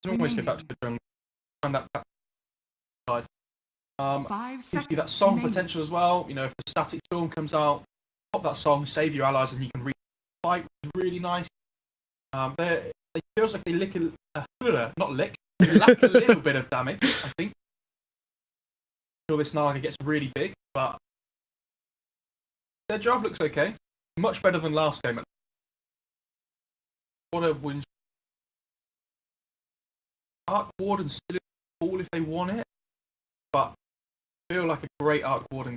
can always go back to the jungle. Find that side. 5 Gives seconds you that song remaining. potential as well. You know, if the static storm comes out, pop that song, save your allies, and you can fight, which is really nice. It feels like they lick not lick, they lack a little bit of damage, I think. Until this Naga gets really big, but their job looks okay. Much better than last game. What a win. Arc Warden still cool if they want it, but I feel like a great Arc Warden.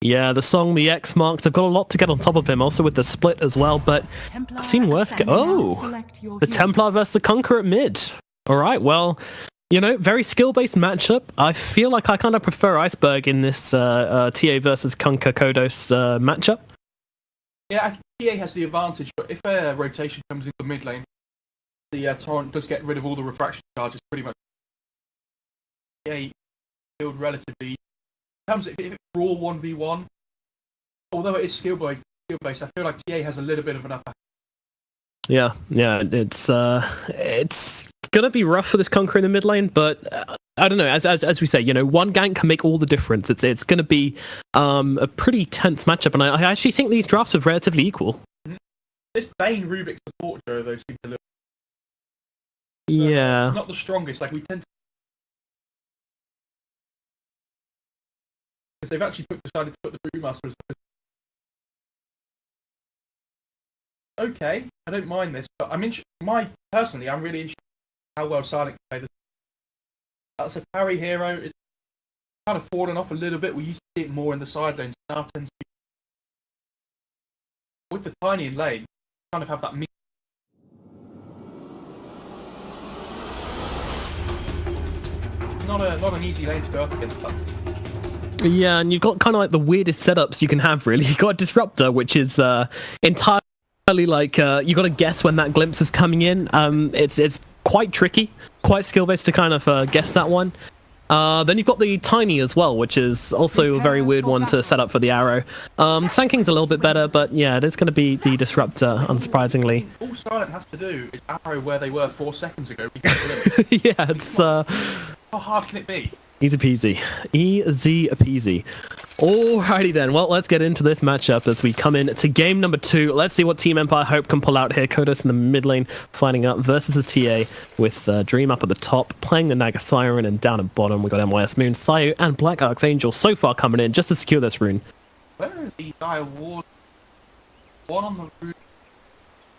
Yeah, the song, the X mark, they've got a lot to get on top of him, also with the split as well, but I've seen worse go. Oh, the Templar versus the Conqueror at mid. Alright, well, you know, very skill-based matchup. I feel like I kind of prefer Iceberg in this TA versus Kunkka Kodos matchup. Yeah, TA has the advantage, but if a rotation comes into the mid lane, the Torrent does get rid of all the refraction charges pretty much. TA build relatively. If it's raw 1v1, although it is skill-based, I feel like TA has a little bit of an upper. Yeah, it's gonna be rough for this Conqueror in the mid lane, but I don't know. As we say, you know, one gank can make all the difference. It's gonna be a pretty tense matchup, and I actually think these drafts are relatively equal. This Bane Rubik support duo though seems a little. So, yeah, it's not the strongest. Like we tend to. Because they've actually decided to put the Brewmaster as okay, I don't mind this, but I'm personally, I'm really interested in how well Silent can play this. That's a parry hero. It's kind of fallen off a little bit. We used to see it more in the side lanes. Now tends to be with the Tiny in lane, kind of have that mix. Not an easy lane to go up against. But yeah, and you've got kind of like the weirdest setups you can have. Really, you've got a Disruptor, which is entirely like you got to guess when that glimpse is coming in. It's quite tricky, quite skill based to kind of guess that one. Then you've got the Tiny as well, which is also a very weird one to set up for the arrow. Sand King's a little bit better, but yeah, it is going to be the Disruptor, unsurprisingly. All Silent has to do is arrow where they were 4 seconds ago. Yeah, it's how hard can it be? Easy peasy. Easy peasy. Alrighty then, well, let's get into this matchup as we come in to game number 2. Let's see what Team Empire Hope can pull out here. Kodos in the mid lane, fighting up versus the TA with Dream up at the top, playing the Naga Siren, and down at bottom we got MYS Moon, Sayu, and Black Archangel so far coming in just to secure this rune. Where are the Dire Ward? One on the rune.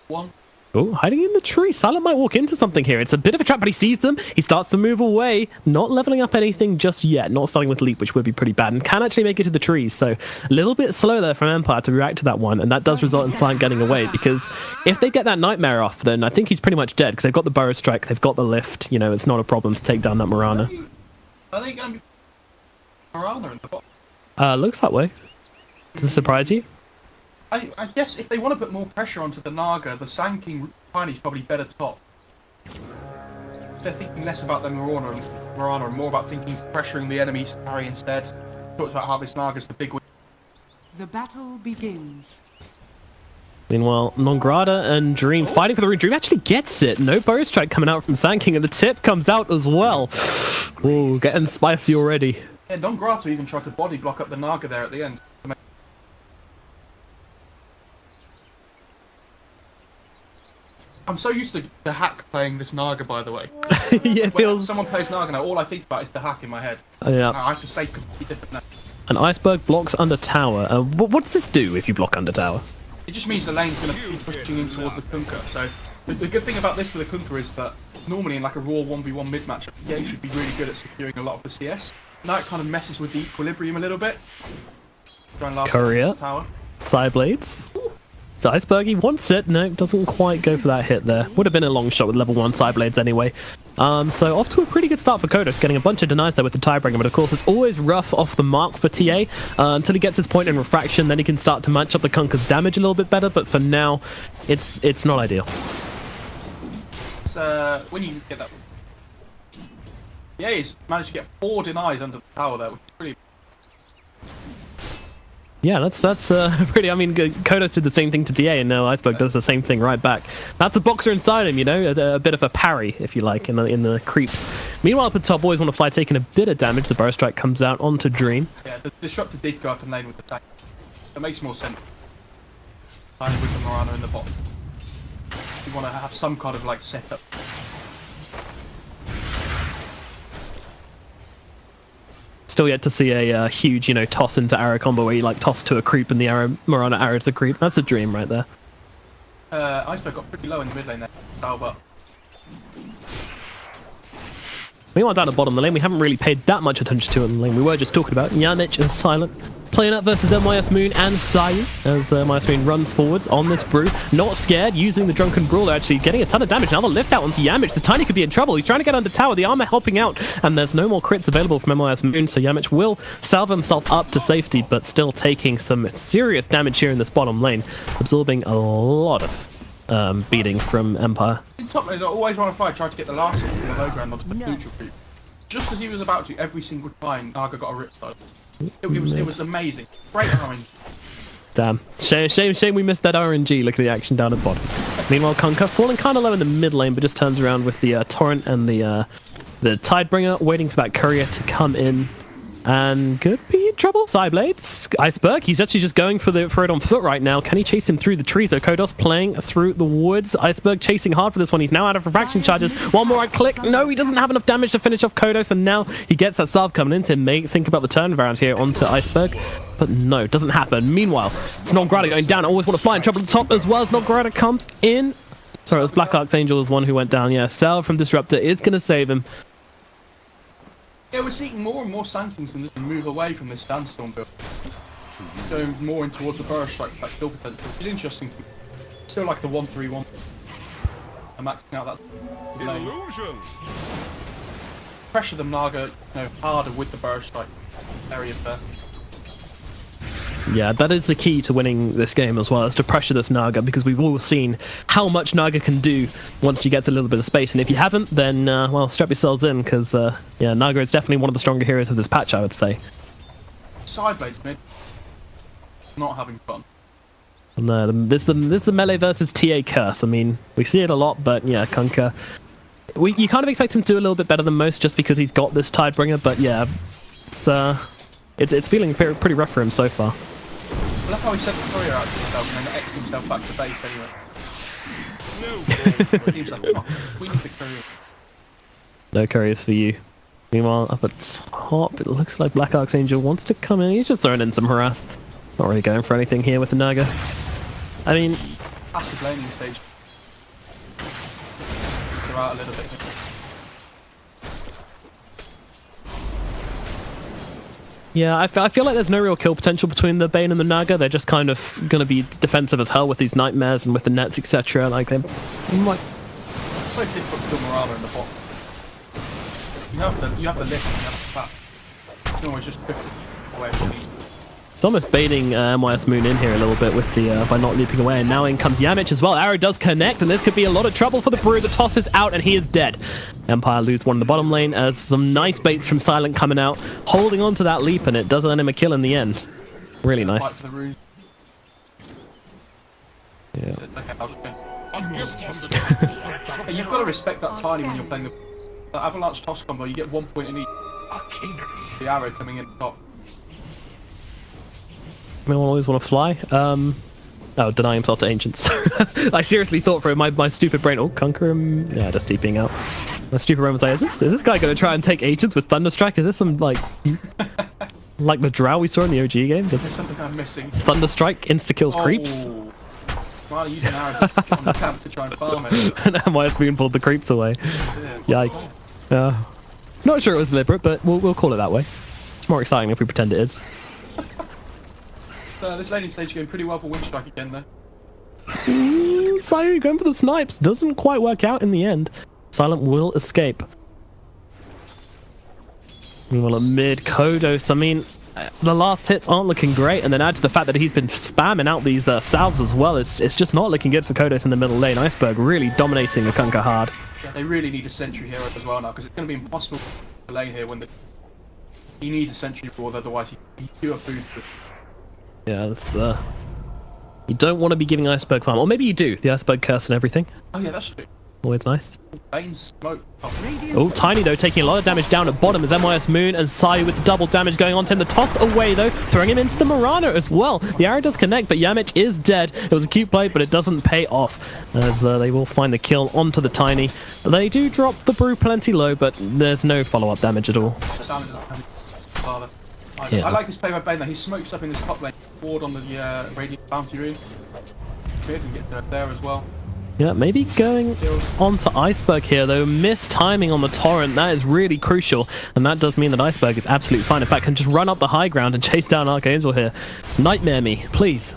One. Oh, hiding in the tree. Silent might walk into something here. It's a bit of a trap, but he sees them. He starts to move away. Not leveling up anything just yet. Not starting with Leap, which would be pretty bad. And can actually make it to the trees. So a little bit slow there from Empire to react to that one. And that does result in Silent getting away. Because if they get that Nightmare off, then I think he's pretty much dead. Because they've got the Burrow Strike. They've got the Lift. You know, it's not a problem to take down that Mirana. Are they going to be Mirana in the bot? Looks that way. Does it surprise you? I guess if they want to put more pressure onto the Naga, the Sand King Tiny's probably better top. They're thinking less about the Mirana and more about thinking pressuring the enemies to carry instead. Talks about how this Naga's the big win. The battle begins. Meanwhile, Nongrata and Dream fighting for the rune. Dream actually gets it. No Burrow Strike coming out from Sand King, and the tip comes out as well. Ooh, getting spicy already. Yeah, Nongrata even tried to body block up the Naga there at the end. I'm so used to the hack playing this Naga, by the way. Yeah, it feels... someone plays Naga now, all I think about is the hack in my head. Yeah. I have to say completely different now. An Iceberg blocks under tower. What does this do if you block under tower? It just means the lane's going to be pushing in towards the Kunkka. So the good thing about this for the Kunkka is that normally in like a raw 1v1 mid matchup, yeah, you should be really good at securing a lot of the CS. Now it kind of messes with the equilibrium a little bit. Try and last Courier. Tower. Side blades. So Iceberg, he wants it. No, doesn't quite go for that hit there. Would have been a long shot with level 1 side blades anyway. So off to a pretty good start for Kodos, getting a bunch of denies there with the tiebreaker, but of course it's always rough off the mark for TA until he gets his point in refraction. Then he can start to match up the Kunkka's damage a little bit better, but for now, it's not ideal. When you get that... Yeah, he's managed to get 4 denies under the tower there, which is pretty... Yeah, that's pretty. I mean, Kodos did the same thing to DA, and now Iceberg does the same thing right back. That's a boxer inside him, you know, a bit of a parry, if you like, in the creeps. Meanwhile, up at top, boys want to fly, taking a bit of damage. The Burrow Strike comes out onto Dream. Yeah, the Disruptor did go up in lane with the tank. It makes more sense. Playing with the Morano in the bottom. You want to have some kind of like setup. Still yet to see a huge, you know, toss into arrow combo where you like toss to a creep and the arrow Morano arrow to the creep. That's a Dream right there. Iceberg got pretty low in the mid lane there. But Meanwhile, down the bottom of the lane, we haven't really paid that much attention to in the lane. We were just talking about Yanich and Silent playing up versus MYS Moon and Sayu as MYS Moon runs forwards on this brew. Not scared, using the Drunken Brawler, actually getting a ton of damage. Now the lift out onto Yamich. The Tiny could be in trouble. He's trying to get under tower. The armor helping out, and there's no more crits available from MYS Moon, so Yamich will salve himself up to safety, but still taking some serious damage here in this bottom lane, absorbing a lot of beating from Empire. in top lanes, I always want to fight, try to get the last hit from the low ground onto the neutral creep. Just as he was about to, every single time, Naga got a rip side. It was amazing. Great timing. Damn. Shame we missed that RNG. Look at the action down at bottom. Meanwhile, Kunkka falling kind of low in the mid lane, but just turns around with the Torrent and the Tidebringer, waiting for that courier to come in. And could be in trouble. Sideblades. Iceberg, he's actually just going for it on foot right now. Can he chase him through the trees? So Kodos playing through the woods. Iceberg chasing hard for this one. He's now out of refraction charges. One more right click. No, he doesn't have enough damage to finish off Kodos, and now he gets that salve coming in to think about the turnaround here onto Iceberg. But no, doesn't happen. Meanwhile, Snodgrada going down. Always want to fly in trouble at the top as well. Snodgrada comes in. Sorry, it was Black Archangel was one who went down. Yeah, salve from Disruptor is going to save him. Yeah, we're seeing more and more Sankings and move away from this Sandstorm build. Going more in towards the Burrow Strike like build potential, which is interesting. Still like the 1-3-1. I'm maxing out that illusion. Pressure them Naga, harder with the Burrow Strike area there. Yeah, that is the key to winning this game as well, is to pressure this Naga, because we've all seen how much Naga can do once you get a little bit of space. And if you haven't, then, well, strap yourselves in, because, yeah, Naga is definitely one of the stronger heroes of this patch, I would say. Sideblades mid. Not having fun. No, this is the melee versus TA curse. I mean, we see it a lot, but, yeah, Kunkka... You kind of expect him to do a little bit better than most just because he's got this Tidebringer, but, yeah, it's feeling pretty rough for him so far. I love how he sent the courier out to himself and then X'd himself back to base anyway. Seems like, oh, we need the courier. No couriers for you. Meanwhile, up at top, it looks like Black Archangel wants to come in. He's just throwing in some harass. Not really going for anything here with the Naga. I mean... Passive laning stage. They're out a little bit. Yeah, I feel like there's no real kill potential between the Bane and the Naga. They're just kind of going to be defensive as hell with these nightmares and with the nets, etc. Like they might. It's so difficult to kill Morala in the bot. You have the lift and you have the clap. You can always just drift away if you need. It's almost baiting MYS Moon in here a little bit with the by not leaping away, and now in comes Yamich as well. Arrow does connect, and this could be a lot of trouble for the Brew. The toss is out, and he is dead. Empire lose one in the bottom lane as some nice baits from Silent coming out, holding on to that leap, and it does earn him a kill in the end. Really nice. Yeah. You've got to respect that timing when you're playing the Avalanche toss combo. You get 1 point in each. The arrow coming in top. Anyone always want to fly? Oh, deny himself to Ancients. I seriously thought for my stupid brain, oh, conquer him. Yeah, just TPing out. My stupid brain was like, is this guy going to try and take Ancients with Thunderstrike? Is this some, like the drow we saw in the OG game? There's something I'm missing. Thunderstrike insta-kills creeps. Well, using arrow on the camp to try and farm it. And MYS Moon pulled the creeps away. Yeah. Yikes. Not sure it was deliberate, but we'll call it that way. It's more exciting if we pretend it is. This laning stage going pretty well for Winstrike again though. Sayu going for the snipes. Doesn't quite work out in the end. Silent will escape. Meanwhile at mid, Kodos, I mean, the last hits aren't looking great, and then add to the fact that he's been spamming out these salves as well, it's just not looking good for Kodos in the middle lane. Iceberg really dominating the Kunkka hard. Yeah, they really need a sentry hero as well now, because it's going to be impossible to lane here when he needs a sentry board, otherwise he's pure food for Yeah, that's, you don't want to be giving Iceberg farm. Or maybe you do. The Iceberg curse and everything. Oh yeah, that's true. Always nice. Bane smoke. Oh, Tiny though taking a lot of damage down at bottom as MYS Moon and Sayu with the double damage going on to him. The toss away though, throwing him into the Murano as well. The arrow does connect, but Yamich is dead. It was a cute play, but it doesn't pay off as they will find the kill onto the Tiny. They do drop the Brew plenty low, but there's no follow-up damage at all. I like this play by Bane though. He smokes up in this top lane, ward on the Radiant Bounty Rune. Cleared and get there as well. Yeah, maybe going on to Iceberg here, though. Missed timing on the Torrent. That is really crucial. And that does mean that Iceberg is absolutely fine. In fact, can just run up the high ground and chase down Archangel here. Nightmare me, please.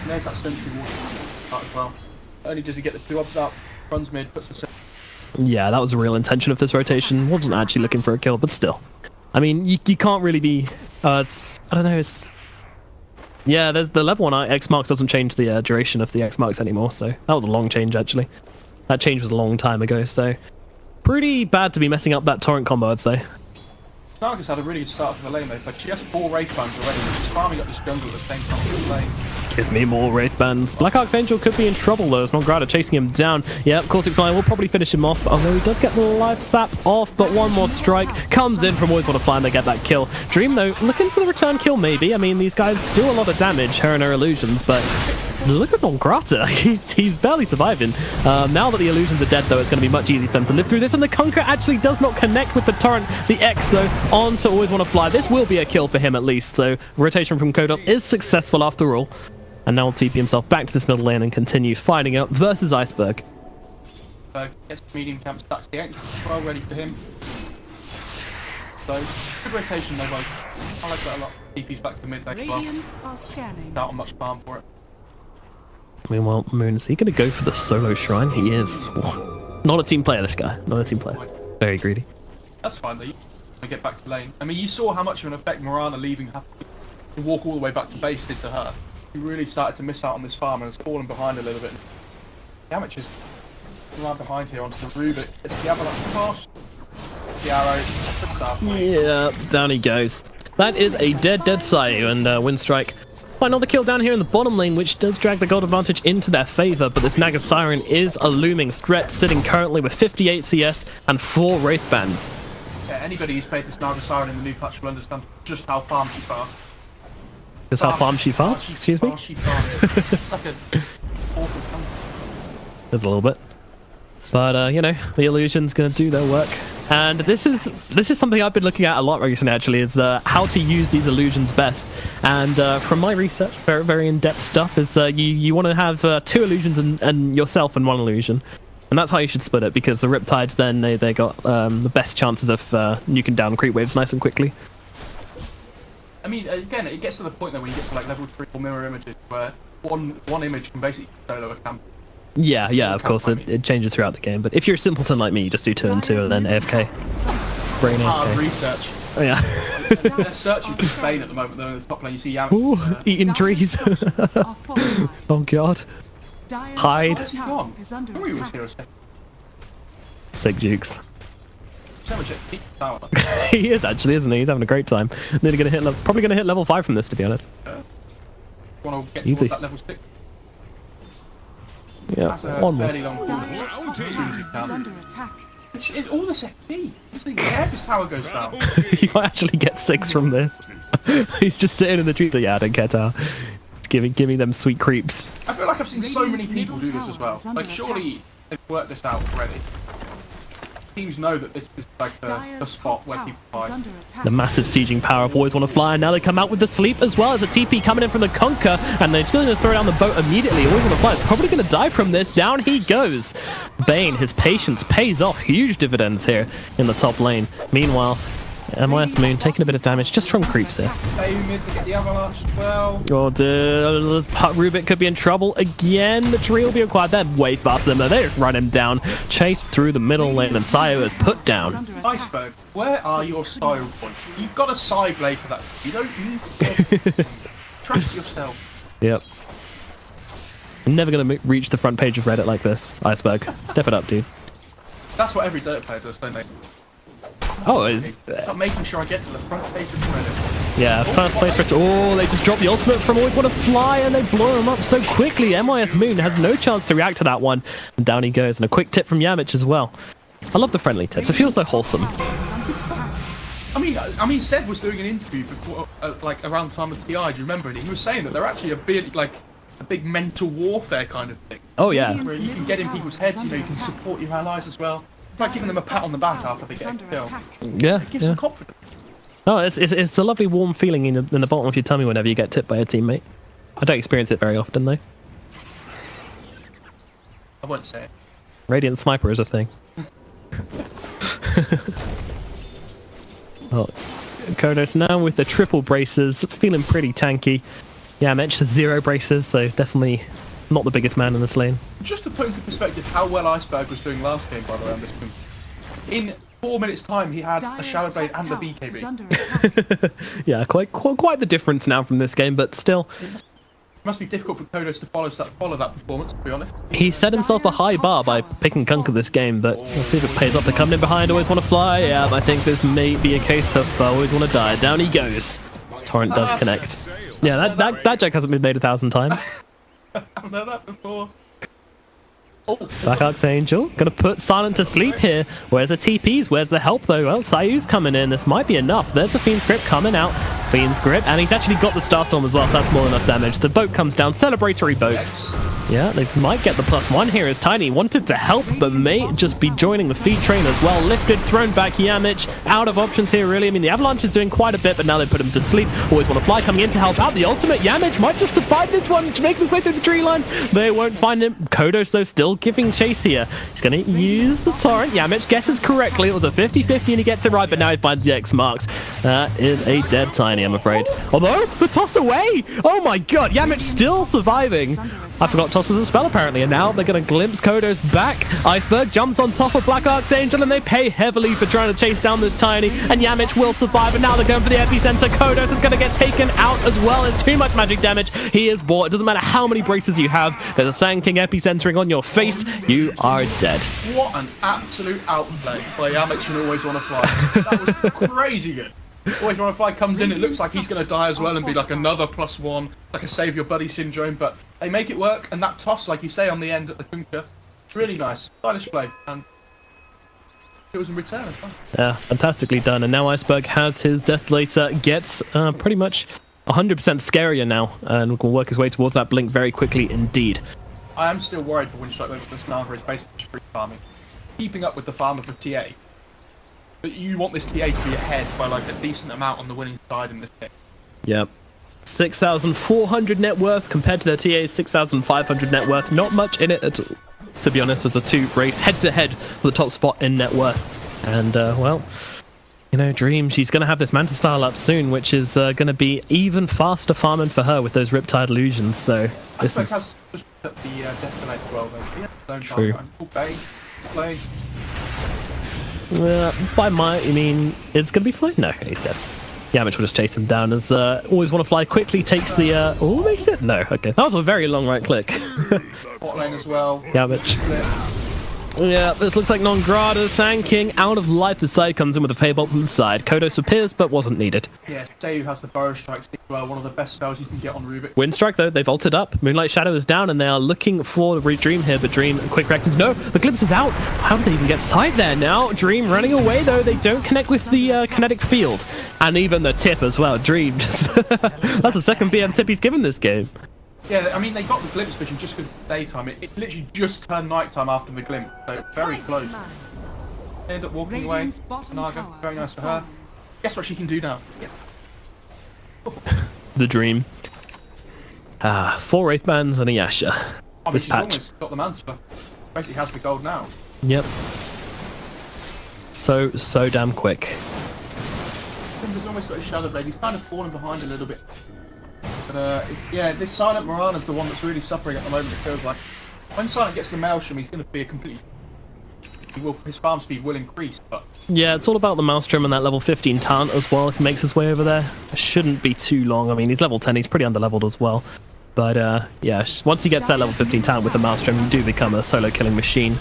And there's that sentry ward as well. Only does he get the 2 obs up, runs mid, puts the... Yeah, that was the real intention of this rotation. Wasn't actually looking for a kill, but still. I mean, you can't really be... I don't know, it's... Yeah, there's the level 1 X marks doesn't change the duration of the X marks anymore, so that was a long change actually. That change was a long time ago, so pretty bad to be messing up that torrent combo, I'd say. Stargus had a really good start to the lane though, but she has 4 Wraith Bands already, she's farming up this jungle at the same time as the lane. Give me more Wraith Bands. Black Archangel could be in trouble though, as Mongrata chasing him down. Yeah, Caustic Fire will probably finish him off, although he does get the life sap off, but one more strike comes in from Always Wanna Fly and they get that kill. Dream though, looking for the return kill maybe. I mean, these guys do a lot of damage, her and her illusions, but look at Mongrata, he's barely surviving. Now that the illusions are dead though, it's going to be much easier for them to live through this, and the Conquer actually does not connect with the Torrent. The X though, on to Always Wanna Fly. This will be a kill for him at least, so rotation from Kodos is successful after all. And now will TP himself back to this middle lane and continue fighting up versus Iceberg. So gets medium camp, stacks the X, well ready for him. So good rotation though, both. I like that a lot. TP's back to mid deck as well. Without much farm for it. Meanwhile, Moon, is he going to go for the solo shrine? He is. Not a team player, this guy. Not a team player. Very greedy. That's fine though. You get back to lane. I mean, you saw how much of an effect Morana leaving to walk all the way back to base did to her. He really started to miss out on this farm and has fallen behind a little bit. Damage is right behind here onto the Rubik. It's the avalanche pass. The arrow. Good stuff. Yeah, down he goes. That is a dead Sayu, and Winstrike find another kill down here in the bottom lane, which does drag the gold advantage into their favor, but this Naga Siren is a looming threat, sitting currently with 58 CS and 4 Wraith Bands. Yeah, anybody who's played this Naga Siren in the new patch will understand just how farm she fast. Just how farm she fast? Excuse me? It's like a awful country. There's a little bit. But, you know, the illusion's going to do their work. And this is something I've been looking at a lot recently, actually, is how to use these illusions best. And from my research, very, very in-depth stuff, is you want to have 2 illusions and yourself and 1 illusion. And that's how you should split it, because the Riptides then, they got the best chances of nuking down creep waves nice and quickly. I mean, again, it gets to the point though when you get to like level 3 or mirror images where one image can basically solo a camp. Yeah, of course, it changes throughout the game. But if you're a simpleton like me, you just do 2 and 2 and then AFK. Brain Hard AFK. research. Oh yeah. They're searching for Spain at the moment though in the top lane. You see Yamich. Ooh, eating trees. Oh god. Hide. Where's he gone? I thought he was here a second. Sick Jukes. So much keep down. He is actually, isn't he? He's having a great time. Nearly gonna hit probably gonna hit level 5 from this, to be honest. Want to get Easy. towards that level 6. Yeah, That's a one more. fairly long all this FP. It's the air this tower goes down. You might actually get 6 from this. He's just sitting in the tree. Yeah, I don't care, tower. Giving them sweet creeps. I feel like I've seen so many people do this as well. Like surely they've worked this out already. Teams know that this is like the spot where people fight. The massive sieging power of Always Wanna Fly, and now they come out with the sleep as well as a TP coming in from the Conquer, and they're just going to throw down the boat immediately. Always Wanna Fly is probably going to die from this. Down he goes. Bane, his patience pays off. Huge dividends here in the top lane. Meanwhile, MYS Moon taking a bit of damage just from creeps here. Stay mid to get the avalanche as well. Oh, Rubik could be in trouble again. The tree will be acquired. They're way faster than that. They just run him down. Chased through the middle lane, and Sayu is put down. Iceberg, where are your style points? You've got a side blade for that. You don't need to trust yourself. Yep. I'm never going to reach the front page of Reddit like this, Iceberg. Step it up, dude. That's what every Dota player does, don't they? Oh, it's... Stop making sure I get to the front page of Reddit. Yeah, first place for us. Oh, they just dropped the ultimate from Always Want to Fly, and they blow him up so quickly. MIS Moon has no chance to react to that one. And down he goes. And a quick tip from Yamich as well. I love the friendly tips. It feels so wholesome. I mean, Seb was doing an interview before, like around the time of TI. Do you remember it? He was saying that they're actually a big mental warfare kind of thing. Oh yeah. Where you can get in people's heads. You know, you can support your allies as well. It's like giving them a pat on the back after they get a kill. Yeah. It gives them confidence. Oh, it's a lovely warm feeling in the bottom of your tummy whenever you get tipped by a teammate. I don't experience it very often though. I won't say it. Radiant Sniper is a thing. Well, Kodos now with the triple braces, feeling pretty tanky. Yeah, I mentioned 0 braces, so definitely not the biggest man in this lane. Just to put into perspective how well Iceberg was doing last game, by the way, on this game. In 4 minutes time, he had a Shadow Blade and a BKB. Yeah, quite the difference now from this game, but still. It must be difficult for Kodos to follow that performance, to be honest. He set himself a high bar by picking Kunkka this game, but let's see if it pays off. They're coming in behind, Always Want to Fly. Yeah, I think this may be a case of Always Want to Die. Down he goes. Torrent does connect. Yeah, that joke hasn't been made 1,000 times. I've heard that before. Black Archangel gonna put Silent to sleep here. Where's the TPs? Where's the help though? Well, Sayu's coming in. This might be enough. There's the Fiend's Grip coming out. Fiend's Grip, and he's actually got the Starstorm as well, so that's more than enough damage. The boat comes down. Celebratory boat. Yeah, they might get the +1 here as Tiny wanted to help, but may just be joining the feed train as well. Lifted, thrown back, Yamich. Out of options here, really. I mean, the Avalanche is doing quite a bit, but now they put him to sleep. Always Want to Fly coming in to help out. The ultimate Yamich might just survive this one to make his way through the tree lines. They won't find him. Kodos, though, still giving chase here. He's going to use the Torrent. Yamich guesses correctly. It was a 50-50 and he gets it right, but now he finds the X marks. That is a dead Tiny, I'm afraid. Although, the toss away! Oh my god, Yamich still surviving. I forgot toss was a spell apparently, and now they're going to glimpse Kodos back. Iceberg jumps on top of Black Archangel, and they pay heavily for trying to chase down this Tiny, and Yamich will survive, and now they're going for the epicenter. Kodos is going to get taken out as well. It's too much magic damage. He is bought. It doesn't matter how many braces you have. There's a Sand King epicentering on your face. You are dead. What an absolute outplay by Yamich and Always Want to Fly. That was crazy good. Always Want to Fly comes in, it looks like he's going to die as well and be like another +1, like a save your buddy syndrome, but they make it work, and that toss, like you say, on the end at the Kunkka, really nice. Stylish play, and it was in return as well. Yeah, fantastically done, and now Iceberg has his Desolator, gets pretty much 100% scarier now, and will work his way towards that blink very quickly indeed. I am still worried for Winstrike though, because Naga is basically just free farming. Keeping up with the farmer for TA. But you want this TA to be ahead by like a decent amount on the winning side in this game. Yep. 6,400 net worth compared to their TA's 6,500 net worth. Not much in it at all, to be honest, as a two race head-to-head for the top spot in net worth. And, well, you know, Dream, she's going to have this Manta style up soon, which is going to be even faster farming for her with those Riptide illusions. So this is... has just put the Desolator well, though. True. Play. By my, you mean it's going to be fine? No, he's dead. Yamich will just chase him down as Always Want to Fly quickly takes the... oh, makes it? No, okay. That was a very long right click. Bot lane as well. Yamich. Yeah, this looks like Non-Grata. Sand King out of life as Sai comes in with a Feybolt from the side. Kodos appears, but wasn't needed. Yeah, Sayu has the Burrow Strike as well, one of the best spells you can get on Rubik. Winstrike, though, they've ulted up. Moonlight Shadow is down, and they are looking for Dream here, but Dream, quick reactions. No, the glimpse is out. How did they even get sight there now? Dream running away, though. They don't connect with the kinetic field. And even the tip as well. Dream just... That's the second BM tip he's given this game. Yeah, I mean, they got the glimpse vision just because it's daytime. It literally just turned nighttime after the glimpse, so very close. They end up walking away. Naga, very nice for her. Guess what she can do now? Yeah. The Dream. 4 Wraith Bands and a Yasha. I mean, This she's patch. almost got the Manta. Basically has the gold now. Yep. So damn quick. He's almost got his Shadow Blade. He's kind of fallen behind a little bit. But yeah, this Silent Mirana's the one that's really suffering at the moment, it feels like. When Silent gets the Maelstrom, he's going to be a completely... his farm speed will increase, but... Yeah, it's all about the Maelstrom and that level 15 talent as well if he makes his way over there. It shouldn't be too long. I mean, he's level 10, he's pretty underleveled as well. But yeah, once he gets that level 15 talent with the Maelstrom, you do become a solo killing machine.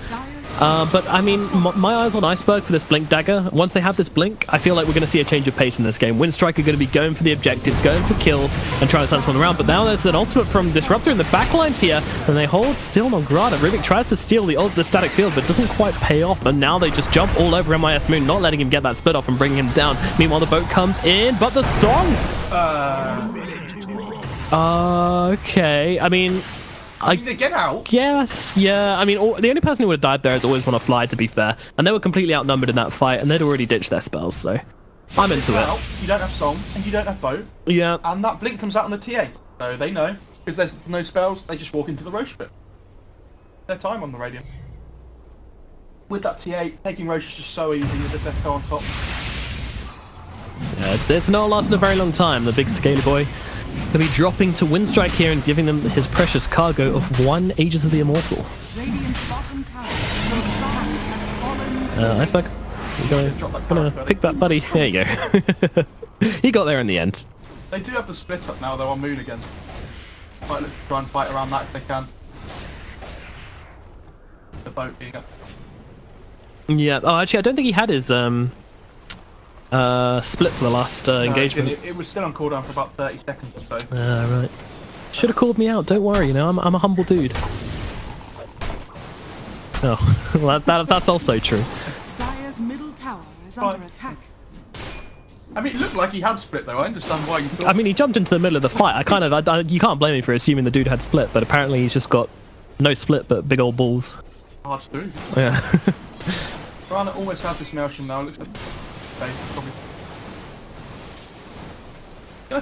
But I mean, my eyes on Iceberg for this Blink Dagger. Once they have this Blink, I feel like we're going to see a change of pace in this game. Winstrike are going to be going for the objectives, going for kills, and trying to transform around. But now there's an ultimate from Disruptor in the backlines here, and they hold still on Grada. Rubik tries to steal the static field, but doesn't quite pay off. And now they just jump all over MIS Moon, not letting him get that split off and bringing him down. Meanwhile, the boat comes in, but the song... Okay, I mean... Did they get out? Yes, yeah. I mean, the only person who would have died there is always want to fly, to be fair. And they were completely outnumbered in that fight, and they'd already ditched their spells, so I'm into it. You don't have song, and you don't have boat. Yeah. And that blink comes out on the TA. So they know, because there's no spells, they just walk into the Roche bit. Their time on the radio. With that TA, taking Roche is just so easy, you just have to go on top. Yeah, it's not lasting a very long time. The big scaly boy will be dropping to Winstrike here and giving them his precious cargo of 1 Aegis of the Immortal. Radiant's bottom tower has fallen to Iceberg, you're gonna pick that buddy. There you go. He got there in the end. They do have the split up now though on Moon again. Might look to try and fight around that if they can. The boat being up. Yeah, oh actually I don't think he had his split for the last engagement. It was still on cooldown for about 30 seconds or so. Right. Should have called me out, don't worry, you know, I'm a humble dude. Oh, well, that's also true. Dire's middle tower is under attack. I mean, it looked like he had split though. I understand why you thought... I mean, he jumped into the middle of the fight. You can't blame me for assuming the dude had split, but apparently he's just got no split but big old balls. Hard to do. Yeah. Rana almost has this Maelstrom now. It looks like... Probably.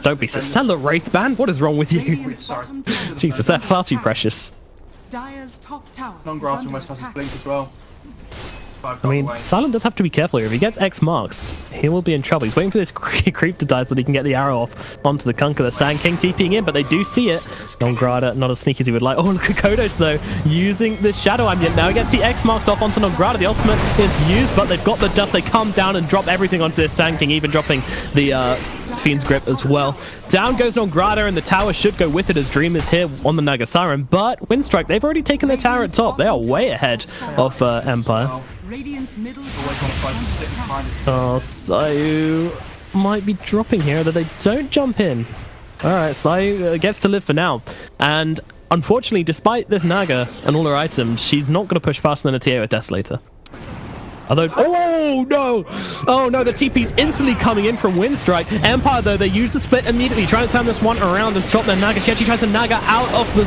Don't be so celebrate, man. What is wrong with you? Radiant's bottom tower Jesus, they're far too precious. Dire's top tower is Non-Grata under almost has his attack. blink as well. I mean, Silent does have to be careful here. If he gets X marks, he will be in trouble. He's waiting for this creep to die so that he can get the arrow off onto the Kunkka. The Sand King TPing in, but they do see it. Non-Grata, not as sneaky as he would like. Oh, look at Kodos, though, using the Shadow Ambient. Now he gets the X marks off onto Non-Grata. The ultimate is used, but they've got the dust. They come down and drop everything onto this Sand King, even dropping the Fiend's Grip as well. Down goes Non-Grata, and the tower should go with it as Dream is here on the Naga Siren. But Winstrike, they've already taken the tower at top. They are way ahead of Empire. Radiant's middle Oh, Sayu might be dropping here, that they don't jump in. Alright, Sayu gets to live for now. And unfortunately, despite this Naga and all her items, she's not going to push faster than a TA with Desolator. Although, oh no, the TP's instantly coming in from Winstrike. Empire, though, they use the split immediately, trying to turn this one around and stop their Naga. She actually tries to Naga out of the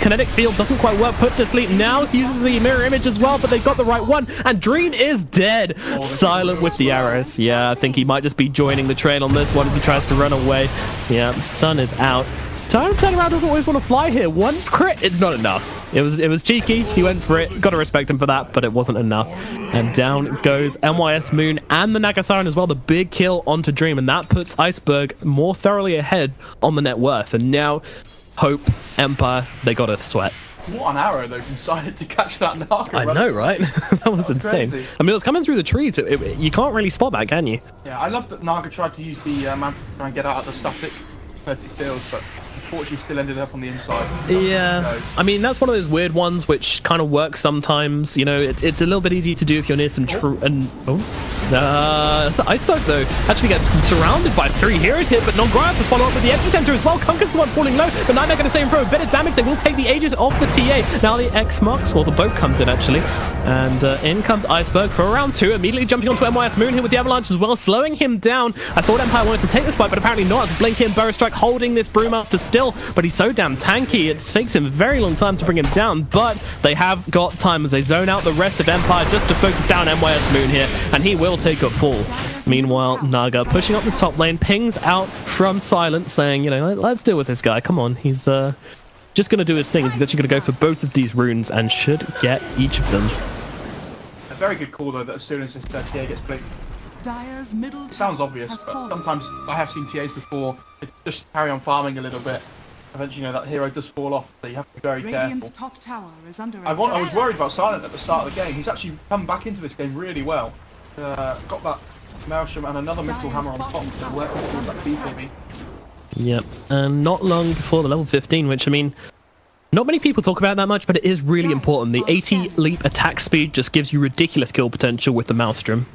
kinetic field, doesn't quite work, put to sleep. Now he uses the mirror image as well, but they got the right one, and Dream is dead. Silent with the arrows. Yeah, I think he might just be joining the train on this one as he tries to run away. Yeah, stun is out. Turn around doesn't always want to fly here. One crit, it's not enough. It was cheeky. He went for it. Got to respect him for that, but it wasn't enough. And down goes MYS Moon and the Naga Siren as well. The big kill onto Dream, and that puts Iceberg more thoroughly ahead on the net worth. And now, Hope, Empire, they got a sweat. What an arrow though from Silent to catch that Naga. I know, right? That was insane. Crazy. I mean, it was coming through the trees. You can't really spot that, can you? Yeah, I love that Naga tried to use the Mantle to try and get out of the static fields, but unfortunately still ended up on the inside. Yeah, I mean, that's one of those weird ones which kind of works sometimes. You know, it's a little bit easy to do if you're near some so Iceberg, though, actually gets surrounded by 3 heroes here, but Non-Grata to follow up with the epicenter as well. Kunkka's the one falling low, but now they're going to save him for a bit of damage. They will take the Aegis off the TA. Now the X marks, well, the boat comes in, actually. And in comes Iceberg for round 2, immediately jumping onto MYS Moon here with the Avalanche as well, slowing him down. I thought Empire wanted to take this fight, but apparently not. It's Blink in, Burrow Strike holding this Brewmaster still, but he's so damn tanky, it takes him a very long time to bring him down, but they have got time as they zone out the rest of Empire just to focus down MYS Moon here, and he will take a fall. Meanwhile, Naga pushing up this top lane, pings out from Silent, saying, you know, let's deal with this guy, come on. He's just going to do his thing. He's actually going to go for both of these runes and should get each of them. A very good call though that as soon as this TA gets blinked. Dire's middle Sounds obvious, but sometimes I have seen TAs before. They just carry on farming a little bit. Eventually, you know, that hero does fall off, so you have to be very Radiant's careful. top tower is under I attack. was worried about Silent at the start of the game. He's actually come back into this game really well. Got that Maelstrom and another Mythical Hammer on top to work with that BKB. Yep, and not long before the level 15, which, I mean, Not many people talk about it that much, but it is really important. The 80 leap attack speed just gives you ridiculous kill potential with the Maelstrom.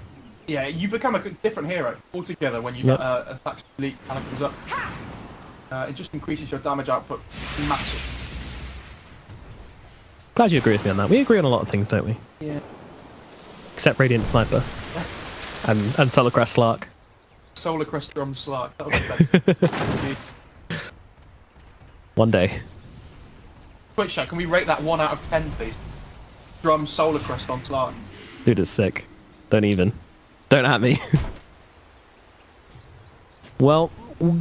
Yeah, you become a different hero altogether when you get attack speed kind of goes up. It just increases your damage output massively. Glad you agree with me on that. We agree on a lot of things, don't we? Yeah. Except Radiant Sniper. and Solar Crest Slark. Solar Crest Drum Slark. That was the best. One day. Twitch chat, can we rate that 1 out of 10, please? Drum Solar Crest on Slark. Dude, it's sick. Don't even. Don't at me. Well,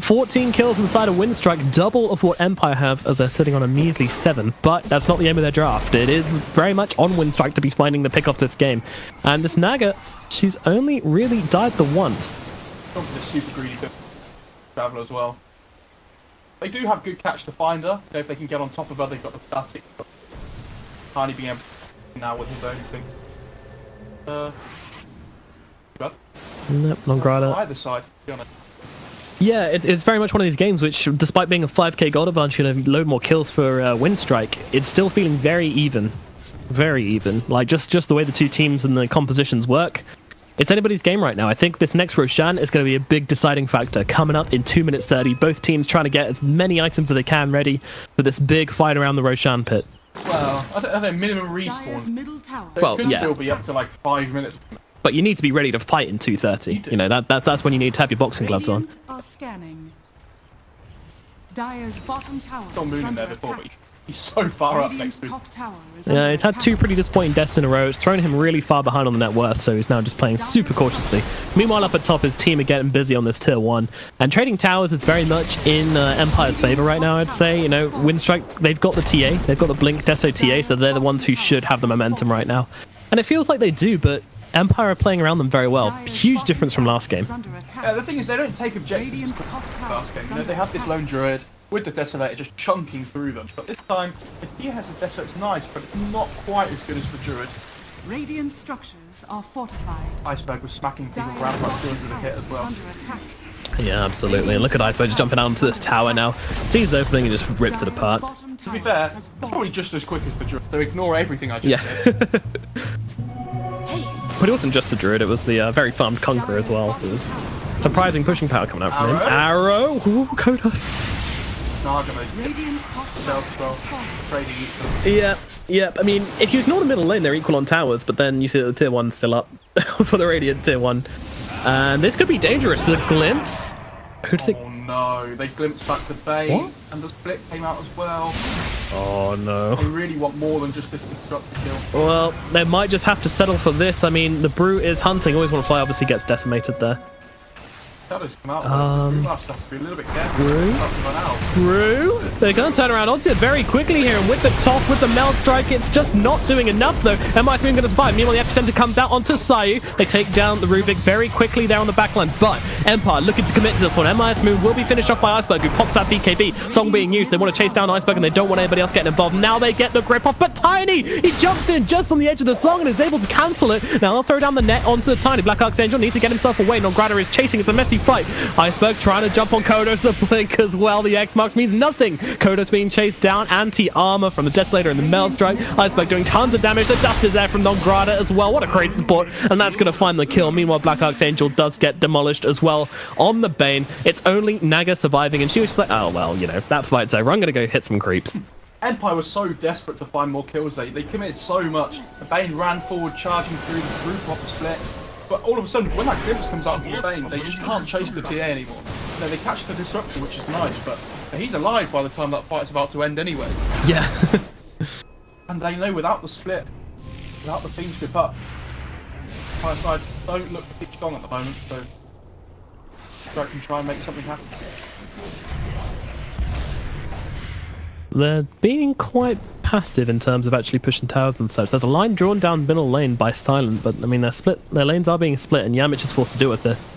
14 kills inside of Winstrike, double of what Empire have as they're sitting on a measly 7, but that's not the aim of their draft. It is very much on Winstrike to be finding the pick of this game. And this Naga, she's only really died the once. Probably the super greedy Traveler as well. They do have good catch to find her. You know, if they can get on top of her, they've got the static. Tiny being able to now with his own thing. Bad. Nope, Longrada. Either side, to be honest. Yeah, it's very much one of these games which, despite being a 5k gold advantage and a load more kills for Winstrike, it's still feeling very even. Very even. Like, just the way the two teams and the compositions work. It's anybody's game right now. I think this next Roshan is going to be a big deciding factor. Coming up in 2 minutes 30, both teams trying to get as many items as they can ready for this big fight around the Roshan pit. Well, I don't know, minimum Dire's respawn. middle tower. So Well, it could yeah. still be up to like 5 minutes. But you need to be ready to fight in 2:30. You know, that's when you need to have your boxing gloves on. Radiant are scanning. Dire's bottom tower Still is moving under there before, but attack. he's so far up Radiant's next to top tower is Yeah, under it's had attack. two pretty disappointing deaths in a row. It's thrown him really far behind on the net worth, so he's now just playing super cautiously. Meanwhile, up at top, his team are getting busy on this tier 1. And trading towers is very much in Empire's favor right now, I'd say. You know, Winstrike, they've got the TA, they've got the Blink Deso TA, so they're the ones who should have the momentum right now. And it feels like they do, but Empire are playing around them very well. Huge difference from last game. the thing is, they don't take objectives Radiant's top tower last game. is You know, under they have this attack. lone druid with the Desolator just chunking through them. But this time, if he has a Desolator, it's nice, but it's not quite as good as the druid. Radiant structures are fortified. Iceberg was smacking people Dire's around about bottom 200 a tower hit as is well. under attack. Yeah, absolutely. And look at Iceberg just jumping out onto this tower now. Sees opening and just rips it Dire's apart. bottom To be tower fair, has it's fallen. probably just as quick as the druid, so ignore everything I just Yeah. said. Haste. But it wasn't just the Druid, it was the very farmed Conqueror as well. It was surprising pushing power coming out from him. Arrow! Ooh, Kodos! Naga mode. Radiant's top tower has fallen. Trading each other. Yeah. I mean, if you ignore the middle lane, they're equal on towers, but then you see that the tier 1's still up for the Radiant tier 1. And this could be dangerous. The glimpse. Who'd it? Oh no, they glimpsed back the Bane, What? and the split came out as well. Oh no. They really want more than just this destructive kill. Well, they might just have to settle for this. I mean, the Brew is hunting. Always want to fly, obviously gets decimated there. Shadows come out. We might have to be a little bit careful. Brew? Not to run out. Brew? They're going to turn around onto it very quickly here, and with the toss, with the Meld Strike, it's just not doing enough though. MI's Moon going to survive. Meanwhile, the epicenter comes out onto Sayu. They take down the Rubik very quickly there on the backline, but Empire looking to commit to this one. MI's Moon will be finished off by Iceberg, who pops that BKB. Song being used. They want to chase down Iceberg, and they don't want anybody else getting involved. Now they get the grip off, but Tiny! He jumps in just on the edge of the Song and is able to cancel it. Now they'll throw down the net onto the Tiny. Black Archangel needs to get himself away. Nograda is chasing. It's a messy fight. Iceberg trying to jump on Kodos, the blink as well. The X marks means nothing. Kodos being chased down, anti-armor from the Desolator and the Meld Strike. Iceberg doing tons of damage. The dust is there from Nograda as well. What a great support, and that's going to find the kill. Meanwhile, Black Archangel does get demolished as well on the Bane. It's only Naga surviving, and she was just like, oh well, you know, that fight's over. I'm going to go hit some creeps. Empire was so desperate to find more kills. They committed so much. The Bane ran forward, charging through the roof off the split. But all of a sudden, when that glimpse comes out into the Bane, they just can't chase the TA anymore. You know, they catch the disruptor, which is nice, but he's alive by the time that fight's about to end anyway. Yeah. And they know without the split, without the team strip up, Empire side don't look particularly strong at the moment, so I can try and make something happen. They're being quite passive in terms of actually pushing towers and such. There's a line drawn down middle lane by Silent, but I mean their lanes are being split, and Yamich is forced to deal with this.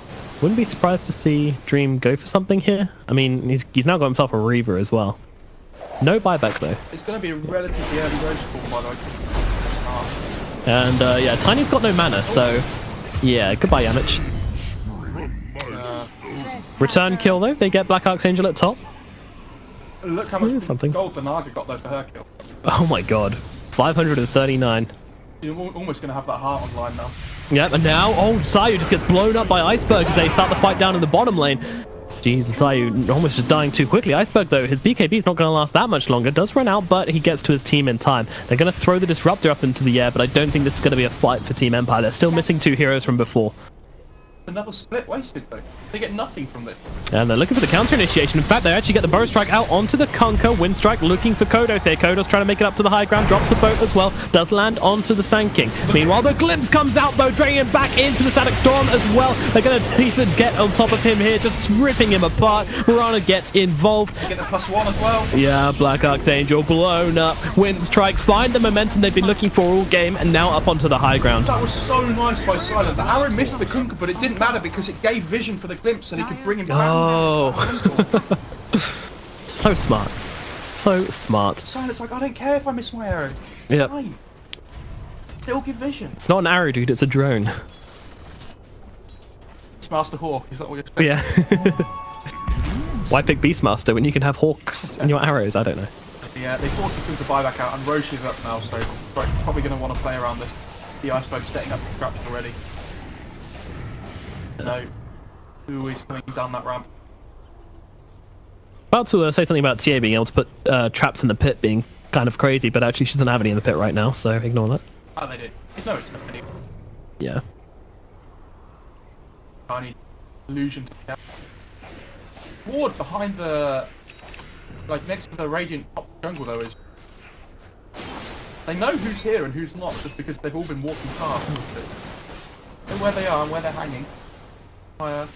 Wouldn't be surprised to see Dream go for something here. I mean, he's now got himself a Reaver as well. No buyback though. It's going to be a relatively early road spawn, by the way. And yeah, Tiny's got no mana, so yeah, goodbye Yamich. Return kill though. They get Black Archangel at top. Look how much something. gold the Naga got though for her kill. Oh my god. 539. You're almost going to have that heart online now. Yep, and now, oh, Sayu just gets blown up by Iceberg as they start the fight down in the bottom lane. Jeez, Sayu almost just dying too quickly. Iceberg, though, his BKB is not going to last that much longer. Does run out, but he gets to his team in time. They're going to throw the Disruptor up into the air, but I don't think this is going to be a fight for Team Empire. They're still missing 2 heroes from before. Another split wasted, though. They get nothing from this. And they're looking for the counter initiation. In fact, they actually get the bow strike out onto the Conquer. Winstrike looking for Kodos here. Kodos trying to make it up to the high ground. Drops the boat as well. Does land onto the Sand King. Meanwhile, the Glimpse comes out, though, draining him back into the Static Storm as well. They're going to get on top of him here, just ripping him apart. Rana gets involved. They get the +1 as well. Yeah, Black Archangel blown up. Winstrike find the momentum they've been looking for all game, and now up onto the high ground. That was so nice by Silent. The arrow missed the Conquer, but it didn't matter because it gave vision for the Glimpse and he could bring him down. Oh. So smart. So smart. Silent's like, I don't care if I miss my arrow. Yep. Fine. Still give vision. It's not an arrow, dude, it's a drone. It's Master Hawk, is that what you're expecting? Yeah. Why pick Beastmaster when you can have hawks in your arrows? I don't know. Yeah, they forced him to buy back out, and Roche is up now, so probably going to want to play around this. The Iceberg setting up the traps already. No. Who is coming down that ramp? About to say something about TA being able to put traps in the pit being kind of crazy, but actually she doesn't have any in the pit right now, so ignore that. Oh, they did. No, it's not any. Yeah. Tiny illusion. Ward behind the, like next to the Radiant top jungle though is. They know who's here and who's not just because they've all been walking past. Know where they are and where they're hanging. I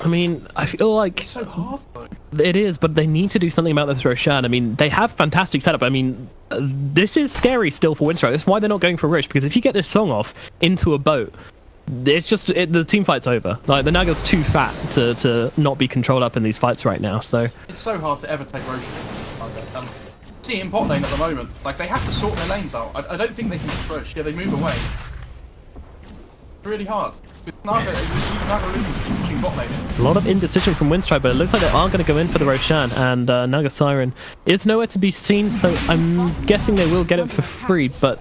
mean, I feel like It's so hard though. it is, but they need to do something about this Roshan. I mean, they have fantastic setup. I mean, this is scary still for Winstrike. That's why they're not going for Rish, because if you get this song off into a boat, it's just the team fight's over. Like the Naga's too fat to not be controlled up in these fights right now. So It's so hard to ever take Roshan. See in bot lane at the moment, like they have to sort their lanes out. I don't think they can just Rosh. Yeah, they move away. It's really hard. Naga is pushing bot lane. a lot of indecision from Winstrike, but it looks like they are going to go in for the Roshan, and Naga Siren is nowhere to be seen. So I'm guessing they will get it for free, but. I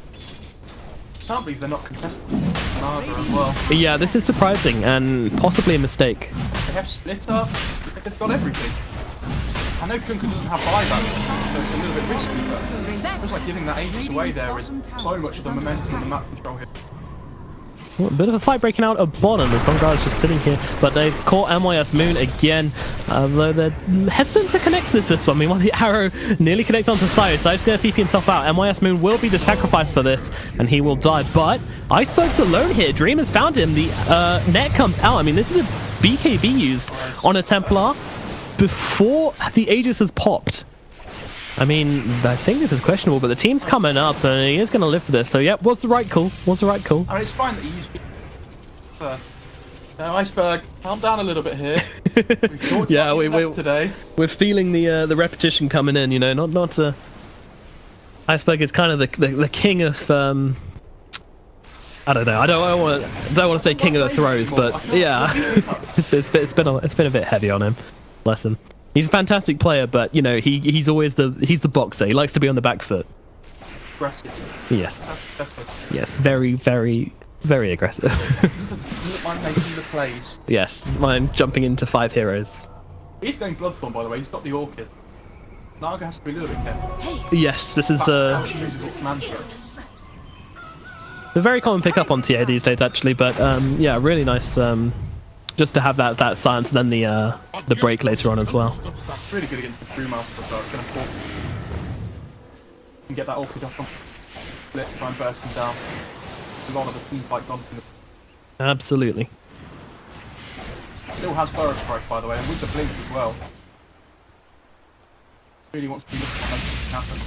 can't believe they're not contesting Naga as well. Yeah, this is surprising and possibly a mistake. They have split up, they've got everything. I know Kunka doesn't have buyback, so it's a little bit risky, but it feels like giving that Aegis away there is so much of the momentum and the map control here. Well, a bit of a fight breaking out at bottom as Bongar's just sitting here, but they've caught MYS Moon again, though they're hesitant to connect to this one. Meanwhile, the arrow nearly connects onto Sayu. Sayu's going to TP himself out. MYS Moon will be the sacrifice for this, and he will die, but Iceberg's alone here. Dream has found him. The net comes out. I mean, this is a BKB used on a Templar before the Aegis has popped. I mean, I think this is questionable, but the team's coming up and he is going to live for this. So, yeah, was the right call. Was the right call. I mean, it's fine that you use... Now, Iceberg, calm down a little bit here. We've talked Yeah, about today. We're feeling the repetition coming in, you know, not Iceberg is kind of the king of I don't know. I don't want to say king of the throws, but yeah, it's been a bit heavy on him. Bless him. He's a fantastic player, but you know he's always the boxer. He likes to be on the back foot. Aggressive. Yes. That's Yes. Very, very, very aggressive. doesn't mind making the plays. Yes. Mine jumping into 5 heroes. He's going Bloodthorn, by the way. He's got the Orchid. Naga has to be a little bit careful. Yes. This is How she uses its mantra. a very common pickup on TA these days, actually. But yeah, really nice. Just to have that silence and then the break later on as well. That's really good against the Brewmaster, so it's going to fall. And get that Orchid off on split, try and burst him down. A lot of the team fight gone from the... Absolutely. Still has Burrow Strike, by the way, and with the blink as well. Really wants to be looking at how it can happen.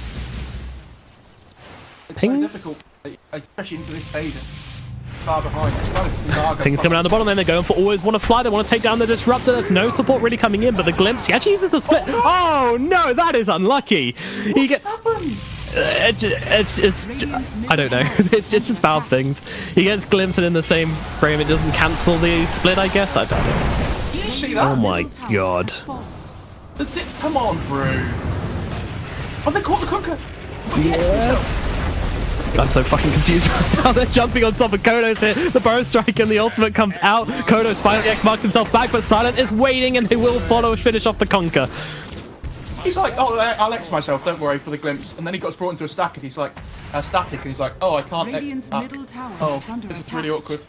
It's Pings? so difficult, especially into this stage. Far behind. It's kind of Naga Things coming down the bottom then, they're going for always want to fly, they want to take down the Disruptor, there's no support really coming in, but the Glimpse, he actually uses the split. Oh no, that is unlucky. He gets... It's I don't know, it's just bad things. He gets Glimpse and in the same frame it doesn't cancel the split, I guess, I don't know. Did you see that? Oh my god. Come on, Brew. Oh, they caught the Conker. Yes. I'm so fucking confused right now. They're jumping on top of Kodos here. The Burrow Strike and the ultimate comes out. Kodos finally X marks himself back, but Silent is waiting and they will follow finish off the Conker. He's like, oh, I'll X myself, don't worry, for the glimpse. And then he got brought into a stack and he's like, static, and he's like, oh, I can't Radiant's middle tower Oh, is under this is attack. really awkward.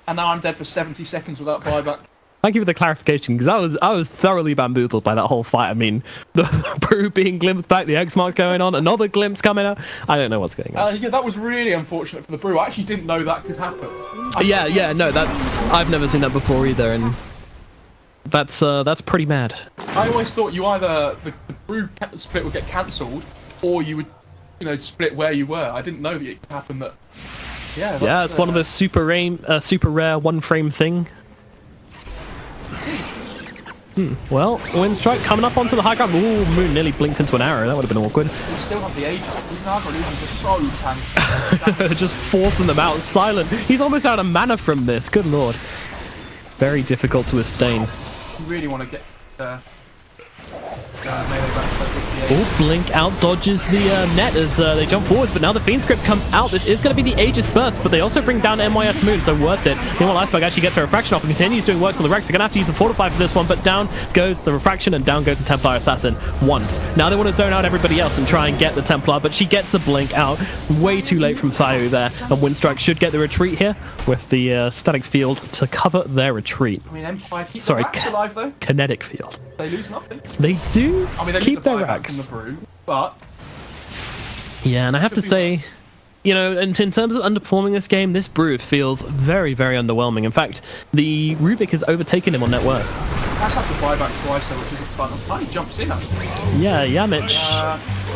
And now I'm dead for 70 seconds without buyback. Thank you for the clarification, because I was thoroughly bamboozled by that whole fight. I mean, the Brew being glimpsed back, the X mark going on, another glimpse coming out. I don't know what's going on. Yeah, that was really unfortunate for the Brew. I actually didn't know that could happen. Yeah, no, I've never seen that before either, and that's pretty mad. I always thought you either the Brew split would get cancelled, or you would, split where you were. I didn't know that it could happen. That. Yeah, it's one of those super rare one frame thing. Well, Winstrike coming up onto the high ground. Ooh, Moon nearly blinked into an arrow. That would have been awkward. We still have the Aegis. These Naga illusions are so tanky. Just forcing them out. Silent. He's almost out of mana from this. Good lord. Very difficult to sustain. You really want to get melee back. Oh, Blink out dodges the net as they jump forwards, but now the Fiend Script comes out. This is going to be the Aegis Burst, but they also bring down MYS Moon, so worth it. Meanwhile, Iceberg actually gets a refraction off and continues doing work for the Rex. They're going to have to use the Fortify for this one, but down goes the refraction and down goes the Templar Assassin once. Now they want to zone out everybody else and try and get the Templar, but she gets the Blink out. Way too late from Sayu there, and Winstrike should get the retreat here with the static field to cover their retreat. I mean, Empire keep the racks alive though. Kinetic field. They lose nothing. They do they keep lose the their buyback racks. from the Brew, but yeah, and I have to say, in terms of underperforming this game, this Brew feels very, very underwhelming. In fact, the Rubik has overtaken him on net worth. That's had to buy back twice, though, which isn't fun. He jumps in, actually. Yeah, Yamich.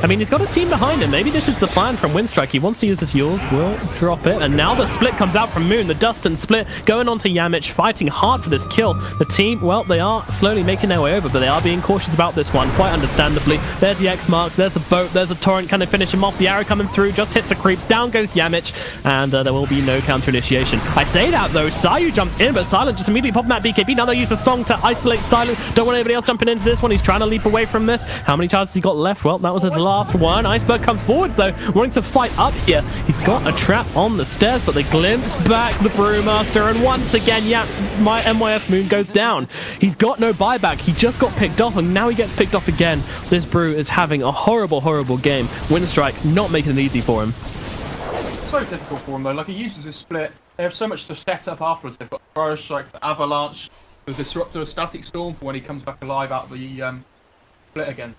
I mean, he's got a team behind him. Maybe this is the plan from Winstrike. He wants to use his yours. Will drop it. And now the split comes out from Moon. The Dust and Split going on to Yamich, fighting hard for this kill. The team, well, they are slowly making their way over, but they are being cautious about this one, quite understandably. There's the X marks. There's the boat. There's a torrent. Can they finish him off? The arrow coming through just hits a creep. Down goes Yamich, and there will be no counter initiation. I say that, though. Sayu jumps in, but Silent just immediately popping that BKB. Now they use the song to isolate Silent. Don't want anybody else jumping into this one. He's trying to leap away from this. How many chances he got left? Well, that was his last one. Iceberg comes forward, though, wanting to fight up here. He's got a trap on the stairs, but they glimpse back the Brewmaster, and once again, my MYS Moon goes down. He's got no buyback. He just got picked off, and now he gets picked off again. This Brew is having a horrible, horrible game. Winstrike not making it easy for him. So difficult for him, though. Like, he uses his split. They have so much to set up afterwards. They've got Burrow Strike, the Avalanche, the Disruptor, Static Storm for when he comes back alive out of the split again.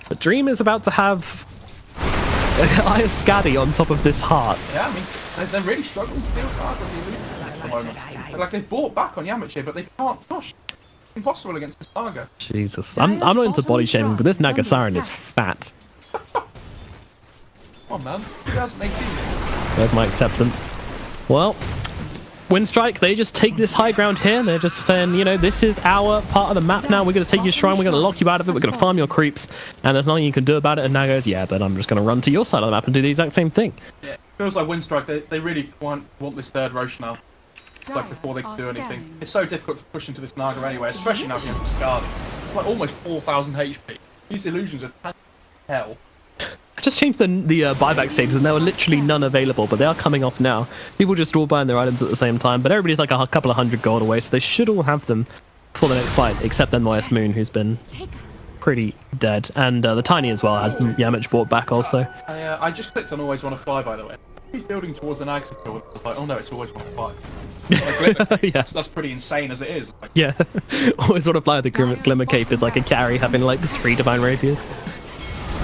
But Dream is about to have Eye of Scaddy on top of this heart. Yeah, I mean, they're really struggling to deal hard with the at the moment. Like, they've bought back on Yamich here, but they can't push. It's impossible against this Naga. Jesus. I'm not into body shaming, but this Naga Siren is fat. Come on, man. 2018. There's my acceptance. Well, Winstrike, they just take this high ground here. They're just saying, this is our part of the map now. We're going to take your shrine. We're going to lock you out of it. We're going to farm your creeps. And there's nothing you can do about it. And now goes, yeah, but I'm just going to run to your side of the map and do the exact same thing. Yeah, it feels like Winstrike, they really want this third Roche now. Like, before they can do anything. It's so difficult to push into this Naga anyway, especially now against Scarlet. Like, almost 4,000 HP. These illusions are hell. I just changed the buyback status and there were literally none available, but they are coming off now. People just all buying their items at the same time, but everybody's like a couple of 100 gold away, so they should all have them for the next fight, except NYS Moon, who's been pretty dead. And the Tiny as well had Yamich brought back also. I just clicked on Always Want to Fly, by the way. He's building towards an Axe kill. I was like, oh no, it's Always Want to Fly. Yeah. That's pretty insane as it is. Like, yeah. Always want to fly the Glimmer Cape is like a carry having like 3 Divine Rapiers.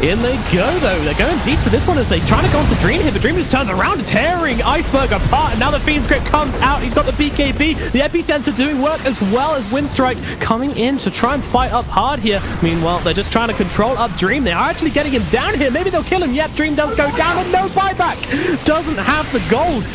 In they go, though. They're going deep for this one as they try to go onto Dream here, but Dream just turns around, tearing Iceberg apart, and now the Fiend Script comes out. He's got the BKB, the Epicenter doing work, as well as Winstrike coming in to try and fight up hard here. Meanwhile, they're just trying to control up Dream. They are actually getting him down here. Maybe they'll kill him. Yep, Dream does go down, and no buyback. Doesn't have the gold.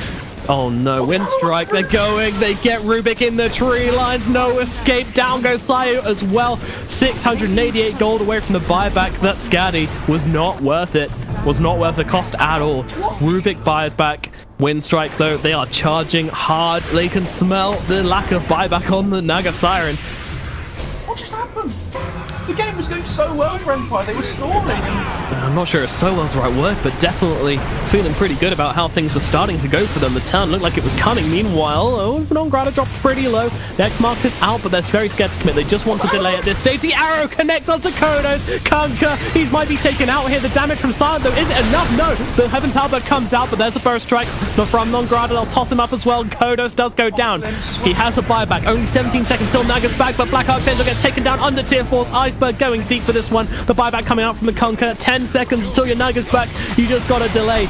Oh no, Winstrike, they're going, they get Rubik in the tree lines, no escape, down goes Sayu as well, 688 gold away from the buyback. That Scaddy was not worth it, was not worth the cost at all. Rubik buys back. Winstrike though, they are charging hard, they can smell the lack of buyback on the Naga Siren. What just happened? The game was going so well for Empire. They were storming. I'm not sure if so well's the right word, but definitely feeling pretty good about how things were starting to go for them. The turn looked like it was coming. Meanwhile, Non-Grata dropped pretty low. Next marks is out, but they're very scared to commit. They just want to delay at this stage. The arrow connects onto Kodos. Kunkka, he might be taken out here. The damage from Silent, though, is it enough? No. The Heaven's Halberd comes out, but there's a burst strike from Non-Grata. They'll toss him up as well. Kodos does go down. He has a buyback. Only 17 seconds till Naga's back, but Black Archangel gets taken down under tier 4's Iceberg going deep for this one. The buyback coming out from the Kunkka. 10 seconds until your Naga's back. You just got to delay.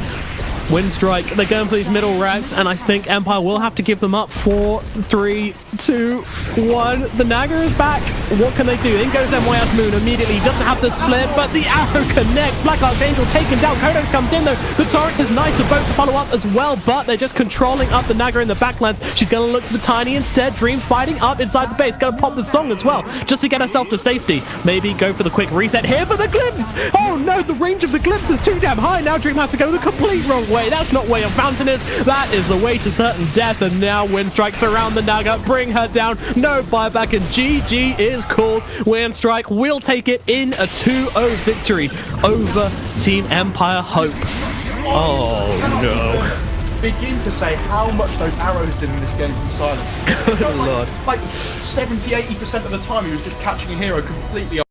Winstrike, they're going for these middle racks, and I think Empire will have to give them up. 4, 3, 2, 1. The Naga is back. What can they do? In goes MYS Moon immediately. He doesn't have the split, but the arrow connects. Black Archangel taken down. Kodos comes in though. The Torrent is nice. The boat to follow up as well, but they're just controlling up the Naga in the backlands. She's going to look for the Tiny instead. Dream fighting up inside the base. Going to pop the song as well, just to get herself to safety. Maybe go for the quick reset here for the glimpse. Oh no, the range of the glimpse is too damn high. Now Dream has to go the complete wrong way. That's not way a fountain is. That is the way to certain death. And now Winstrike surround the Naga, bring her down. No buyback, and GG is called. Winstrike will take it in a 2-0 victory over Team Empire Hope. Oh no. Begin to say how much those arrows did in this game from Silent. Good lord. Like 70-80% of the time he was just catching a hero completely